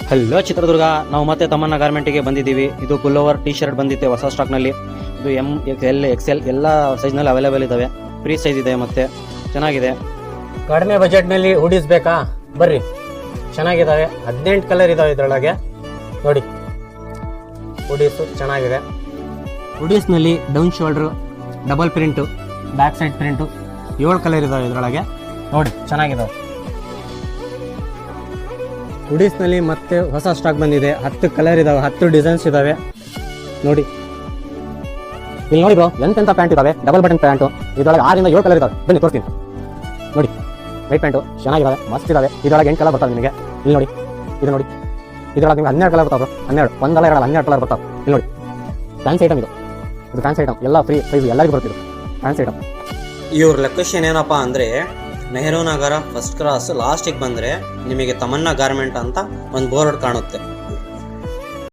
Hello Chitradurga, ನಾವು ಮತ್ತೆ ತಮ್ಮನ್ನ ಗಾರ್ಮೆಂಟಿಗೆ ಬಂದಿದ್ದೀವಿ. ಇದು ಫುಲ್ ಓವರ್ ಟಿ ಶರ್ಟ್ ಬಂದಿದೆ ಹೊಸ ಸ್ಟಾಕ್ನಲ್ಲಿ. ಇದು ಎಮ್ ಎಲ್ ಎಕ್ಸೆಲ್ ಎಲ್ಲ ಸೈಜ್ನಲ್ಲಿ ಅವೈಲೇಬಲ್ ಇದ್ದಾವೆ. ಫ್ರೀ ಸೈಜ್ ಇದೆ, ಮತ್ತೆ ಚೆನ್ನಾಗಿದೆ. ಕಡಿಮೆ ಬಜೆಟ್ನಲ್ಲಿ ಹುಡೀಸ್ ಬೇಕಾ? ಬರ್ರಿ, ಚೆನ್ನಾಗಿದ್ದಾವೆ. 18 ಕಲರ್ ಇದಾವೆ ಇದರೊಳಗೆ. ನೋಡಿ, ಹುಡೀಸು ಚೆನ್ನಾಗಿದೆ. ಹುಡೀಸ್ನಲ್ಲಿ down shoulder, double print, back side print, 7 colour ಇದಾವೆ ಇದರೊಳಗೆ. ನೋಡಿ, ಚೆನ್ನಾಗಿದ್ದಾವೆ. ಹುಡೀಸ್ನಲ್ಲಿ ಮತ್ತೆ ಹೊಸ ಸ್ಟಾಕ್ ಬಂದಿದೆ. 10 ಕಲರ್ ಇದಾವೆ, 10 ಡಿಸೈನ್ಸ್ ಇದಾವೆ. ನೋಡಿ, ಇಲ್ಲಿ ನೋಡಿ ಬ್ರೋ, ಎಂತೆಂಥ ಪ್ಯಾಂಟ್ ಇದಾವೆ. ಡಬಲ್ ಬಟನ್ ಪ್ಯಾಂಟು, ಇದರೊಳಗೆ 6 ಇಂದ 7 ಕಲರ್ ಇದಾವೆ. ಬನ್ನಿ ತೋರಿಸ್ತೀನಿ. ನೋಡಿ, ವೈಟ್ ಪ್ಯಾಂಟು ಚೆನ್ನಾಗಿದ್ದಾವೆ, ಮಸ್ತ್ ಇದಾವೆ. ಇದರೊಳಗೆ 8 ಕಲರ್ ಬರ್ತಾವೆ ನಿಮಗೆ. ಇಲ್ಲಿ ನೋಡಿ, ಇದು ನೋಡಿ, ಇದರೊಳಗೆ ನಿಮ್ಗೆ 12 ಕಲರ್ ಬರ್ತಾವೆ. 12 ಒಂದಲ್ಲ ಎರಡಲ್ಲ 12 ಕಲರ್ ಬರ್ತಾವೆ. ಇಲ್ಲಿ ನೋಡಿ, ಫ್ಯಾನ್ಸಿ ಐಟಮ್ ಇದು ಫ್ಯಾನ್ಸಿ ಐಟಮ್. ಎಲ್ಲ ಫ್ರೀ ಸೈಜ್ ಎಲ್ಲರಿಗೂ ಬರ್ತಿದ್ದು ಫ್ಯಾನ್ಸಿ ಐಟಮ್. ಇವ್ರ ಲೊಕೇಶನ್ ಏನಪ್ಪ ಅಂದರೆ ನೆಹರು ನಗರ ಫಸ್ಟ್ ಕ್ರಾಸ್ ಲಾಸ್ಟಿಗೆ ಬಂದರೆ ನಿಮಗೆ ತಮನ್ನಾ ಗಾರ್ಮೆಂಟ್ ಅಂತ ಒಂದು ಬೋರ್ಡ್ ಕಾಣುತ್ತೆ.